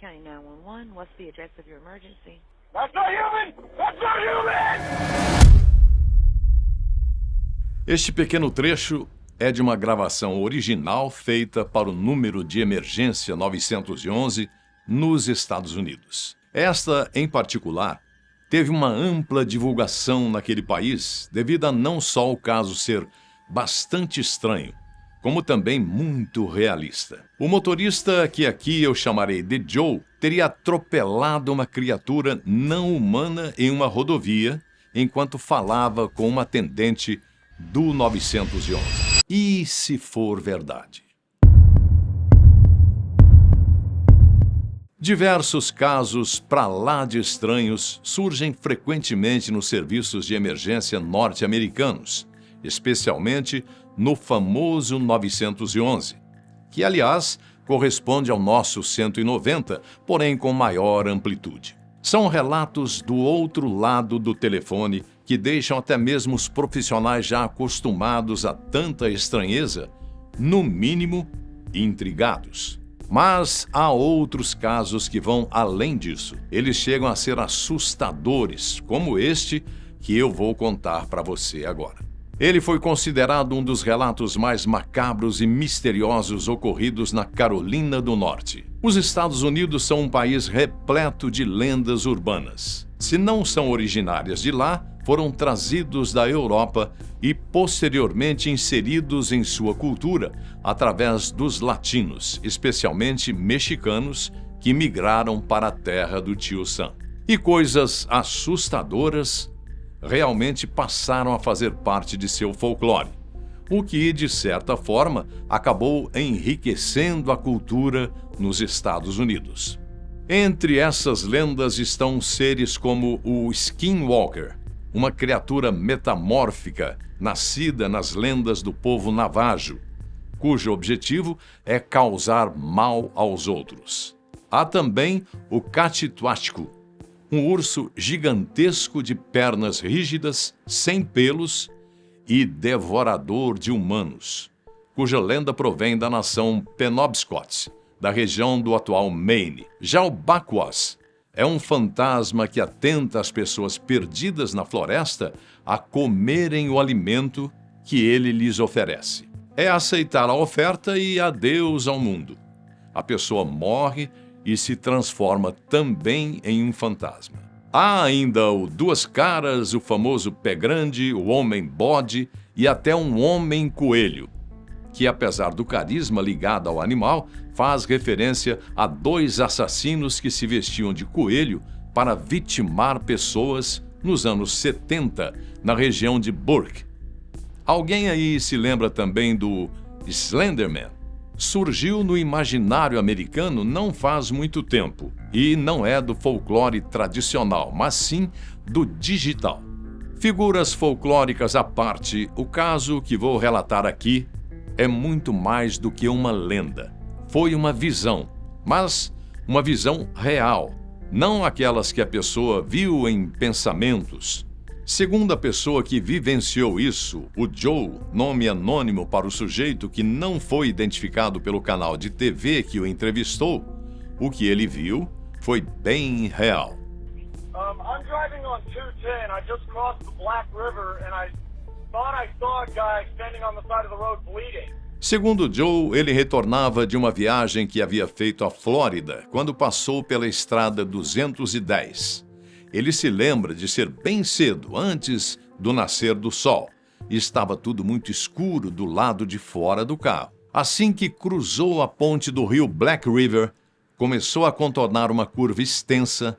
County 911. What's the address of your emergency? That's not human! That's not human! Este pequeno trecho é de uma gravação original feita para o número de emergência 911 nos Estados Unidos. Esta, em particular, teve uma ampla divulgação naquele país devido a não só o caso ser bastante estranho, como também muito realista. O motorista, que aqui eu chamarei de Joe, teria atropelado uma criatura não humana em uma rodovia enquanto falava com uma atendente do 911. E se for verdade? Diversos casos pra lá de estranhos surgem frequentemente nos serviços de emergência norte-americanos, especialmente no famoso 911, que, aliás, corresponde ao nosso 190, porém com maior amplitude. São relatos do outro lado do telefone que deixam até mesmo os profissionais já acostumados a tanta estranheza, no mínimo, intrigados. Mas há outros casos que vão além disso. Eles chegam a ser assustadores, como este que eu vou contar para você agora. Ele foi considerado um dos relatos mais macabros e misteriosos ocorridos na Carolina do Norte. Os Estados Unidos são um país repleto de lendas urbanas. Se não são originárias de lá, foram trazidos da Europa e posteriormente inseridos em sua cultura através dos latinos, especialmente mexicanos, que migraram para a terra do Tio Sam. E coisas assustadoras realmente passaram a fazer parte de seu folclore, o que, de certa forma, acabou enriquecendo a cultura nos Estados Unidos. Entre essas lendas estão seres como o Skinwalker, uma criatura metamórfica nascida nas lendas do povo Navajo, cujo objetivo é causar mal aos outros. Há também o Cachituachco, um urso gigantesco de pernas rígidas, sem pelos e devorador de humanos, cuja lenda provém da nação Penobscot, da região do atual Maine. Já o Bakwas é um fantasma que atenta às pessoas perdidas na floresta a comerem o alimento que ele lhes oferece. É aceitar a oferta e adeus ao mundo. A pessoa morre e se transforma também em um fantasma. Há ainda o Duas Caras, o famoso Pé Grande, o Homem Bode e até um Homem Coelho, que, apesar do carisma ligado ao animal, faz referência a dois assassinos que se vestiam de coelho para vitimar pessoas nos anos 70, na região de Burke. Alguém aí se lembra também do Slenderman? Surgiu no imaginário americano não faz muito tempo e não é do folclore tradicional, mas sim do digital. Figuras folclóricas à parte, o caso que vou relatar aqui é muito mais do que uma lenda. Foi uma visão, mas uma visão real, não aquelas que a pessoa viu em pensamentos. Segundo a pessoa que vivenciou isso, o Joe, nome anônimo para o sujeito que não foi identificado pelo canal de TV que o entrevistou, o que ele viu foi bem real. I'm driving on 210. I just crossed the Black River and I thought I saw a guy standing on the side of the road bleeding. Segundo Joe, ele retornava de uma viagem que havia feito à Flórida quando passou pela estrada 210. Ele se lembra de ser bem cedo, antes do nascer do sol, e estava tudo muito escuro do lado de fora do carro. Assim que cruzou a ponte do rio Black River, começou a contornar uma curva extensa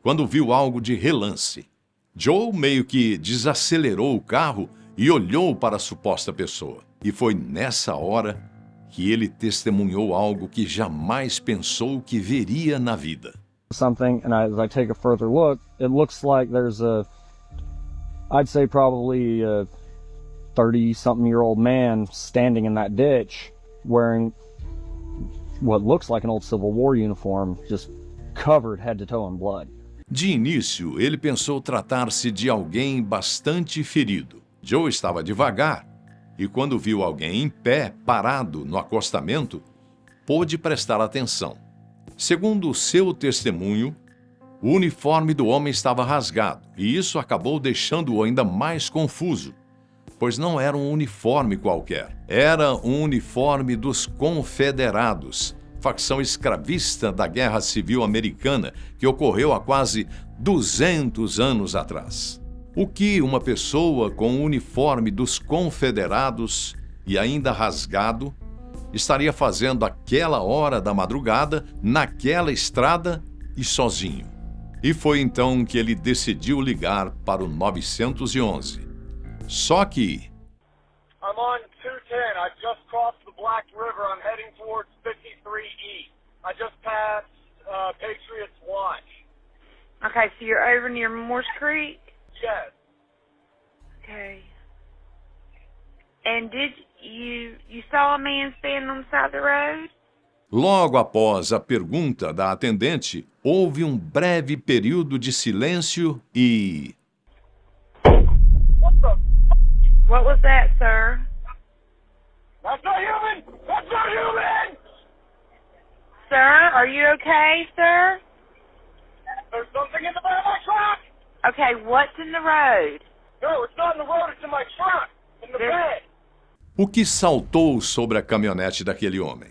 quando viu algo de relance. Joe meio que desacelerou o carro e olhou para a suposta pessoa. E foi nessa hora que ele testemunhou algo que jamais pensou que veria na vida. Something, and as I take a further look, it looks like there's I'd say probably a 30-something-year-old man standing in that ditch wearing what looks like an old Civil War uniform, just covered head to toe in blood. De início, ele pensou tratar-se de alguém bastante ferido. Joe estava devagar e, quando viu alguém em pé, parado no acostamento, pôde prestar atenção. Segundo o seu testemunho, o uniforme do homem estava rasgado, e isso acabou deixando-o ainda mais confuso, pois não era um uniforme qualquer. Era um uniforme dos Confederados, facção escravista da Guerra Civil Americana, que ocorreu há quase 200 anos atrás. O que uma pessoa com o uniforme dos Confederados e ainda rasgado estaria fazendo àquela hora da madrugada, naquela estrada e sozinho? E foi então que ele decidiu ligar para o 911. Só que... I'm on 210. I just crossed the Black River. I'm heading towards 53 East. I just passed Patriots Watch. Okay, so you're over near Morse Creek? Yes. Okay. And did you saw a man standing on the side of the road? Logo após a pergunta da atendente, houve um breve período de silêncio e... What the? What was that, sir? That's not human! That's not human! Sir, are you okay, sir? There's something in the back of my truck! Okay, what's in the road? No, it's not in the road. It's in my truck. In the bed. O que saltou sobre a caminhonete daquele homem?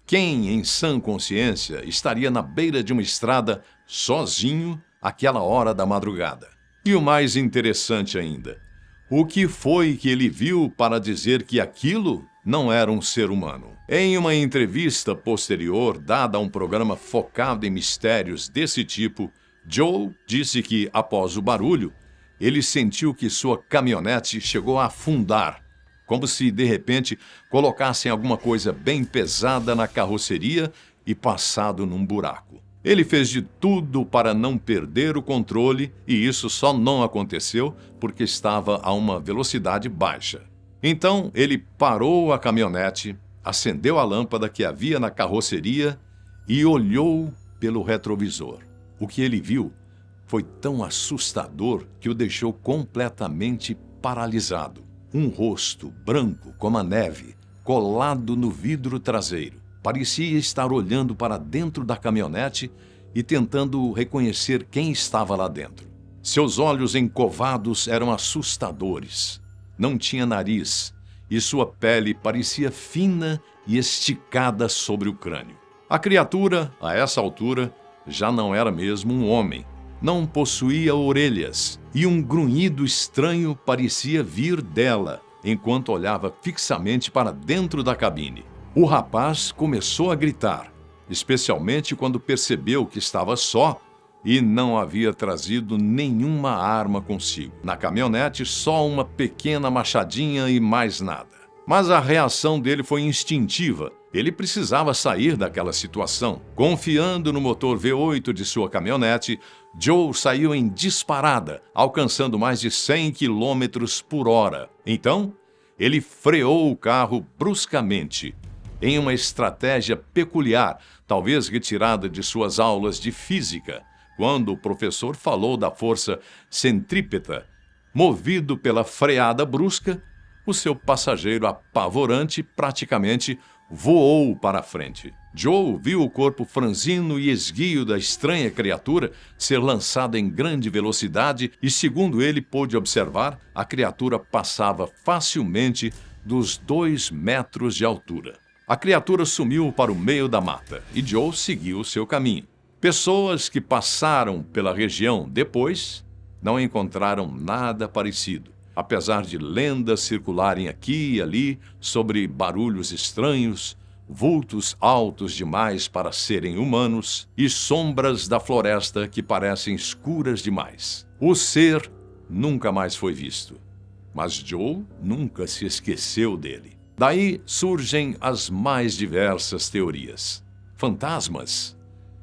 Quem, em sã consciência, estaria na beira de uma estrada, sozinho, àquela hora da madrugada? E o mais interessante ainda, o que foi que ele viu para dizer que aquilo não era um ser humano? Em uma entrevista posterior, dada a um programa focado em mistérios desse tipo, Joe disse que, após o barulho, ele sentiu que sua caminhonete chegou a afundar, como se, de repente, colocassem alguma coisa bem pesada na carroceria e passado num buraco. Ele fez de tudo para não perder o controle e isso só não aconteceu porque estava a uma velocidade baixa. Então, ele parou a caminhonete, acendeu a lâmpada que havia na carroceria e olhou pelo retrovisor. O que ele viu foi tão assustador que o deixou completamente paralisado. Um rosto branco como a neve, colado no vidro traseiro. Parecia estar olhando para dentro da caminhonete e tentando reconhecer quem estava lá dentro. Seus olhos encovados eram assustadores. Não tinha nariz e sua pele parecia fina e esticada sobre o crânio. A criatura, a essa altura, já não era mesmo um homem. Não possuía orelhas e um grunhido estranho parecia vir dela, enquanto olhava fixamente para dentro da cabine. O rapaz começou a gritar, especialmente quando percebeu que estava só e não havia trazido nenhuma arma consigo. Na caminhonete, só uma pequena machadinha e mais nada. Mas a reação dele foi instintiva. Ele precisava sair daquela situação. Confiando no motor V8 de sua caminhonete, Joe saiu em disparada, alcançando mais de 100 km por hora. Então, ele freou o carro bruscamente, em uma estratégia peculiar, talvez retirada de suas aulas de física, quando o professor falou da força centrípeta. Movido pela freada brusca, o seu passageiro apavorante praticamente voou para a frente. Joe viu o corpo franzino e esguio da estranha criatura ser lançado em grande velocidade e, segundo ele pôde observar, a criatura passava facilmente dos 2 metros de altura. A criatura sumiu para o meio da mata e Joe seguiu seu caminho. Pessoas que passaram pela região depois não encontraram nada parecido. Apesar de lendas circularem aqui e ali sobre barulhos estranhos, vultos altos demais para serem humanos e sombras da floresta que parecem escuras demais. O ser nunca mais foi visto, mas Joe nunca se esqueceu dele. Daí surgem as mais diversas teorias. Fantasmas?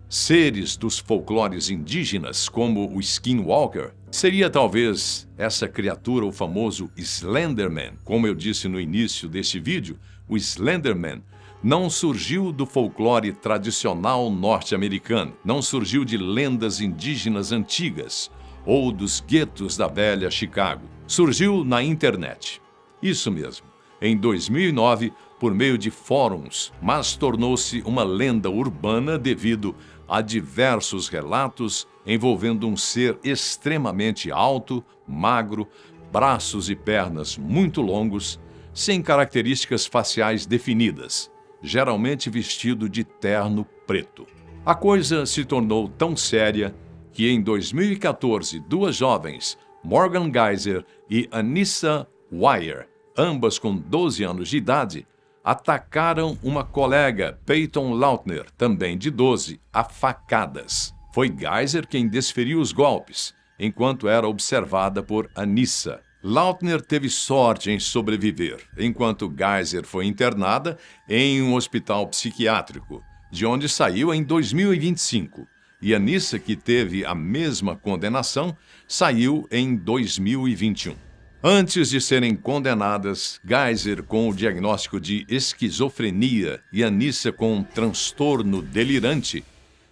Seres dos folclores indígenas, como o Skinwalker? Seria talvez essa criatura o famoso Slenderman? Como eu disse no início deste vídeo, o Slenderman não surgiu do folclore tradicional norte-americano, não surgiu de lendas indígenas antigas ou dos guetos da velha Chicago. Surgiu na internet. Isso mesmo. Em 2009, por meio de fóruns, mas tornou-se uma lenda urbana devido a diversos relatos envolvendo um ser extremamente alto, magro, braços e pernas muito longos, sem características faciais definidas, geralmente vestido de terno preto. A coisa se tornou tão séria que em 2014 duas jovens, Morgan Geyser e Anissa Weier, ambas com 12 anos de idade, atacaram uma colega, Peyton Lautner, também de 12, a facadas. Foi Geyser quem desferiu os golpes, enquanto era observada por Anissa. Lautner teve sorte em sobreviver, enquanto Geyser foi internada em um hospital psiquiátrico, de onde saiu em 2025. E Anissa, que teve a mesma condenação, saiu em 2021. Antes de serem condenadas, Geyser com o diagnóstico de esquizofrenia e Anissa com um transtorno delirante,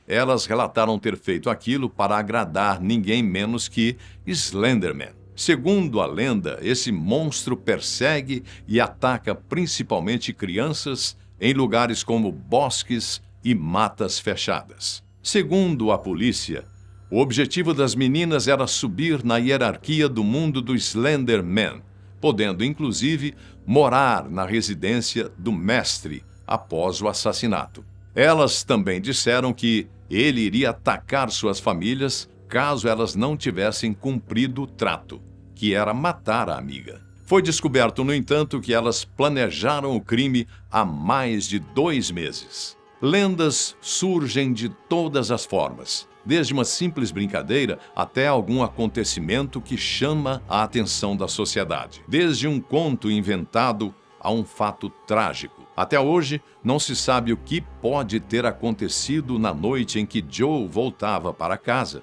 elas relataram ter feito aquilo para agradar ninguém menos que Slenderman. Segundo a lenda, esse monstro persegue e ataca principalmente crianças em lugares como bosques e matas fechadas. Segundo a polícia, o objetivo das meninas era subir na hierarquia do mundo do Slenderman, podendo inclusive morar na residência do mestre após o assassinato. Elas também disseram que ele iria atacar suas famílias caso elas não tivessem cumprido o trato, que era matar a amiga. Foi descoberto, no entanto, que elas planejaram o crime há mais de 2 meses. Lendas surgem de todas as formas, desde uma simples brincadeira até algum acontecimento que chama a atenção da sociedade. Desde um conto inventado a um fato trágico. Até hoje, não se sabe o que pode ter acontecido na noite em que Joe voltava para casa,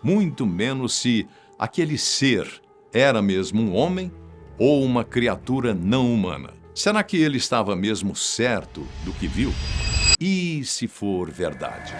muito menos se aquele ser era mesmo um homem ou uma criatura não humana. Será que ele estava mesmo certo do que viu? E se for verdade?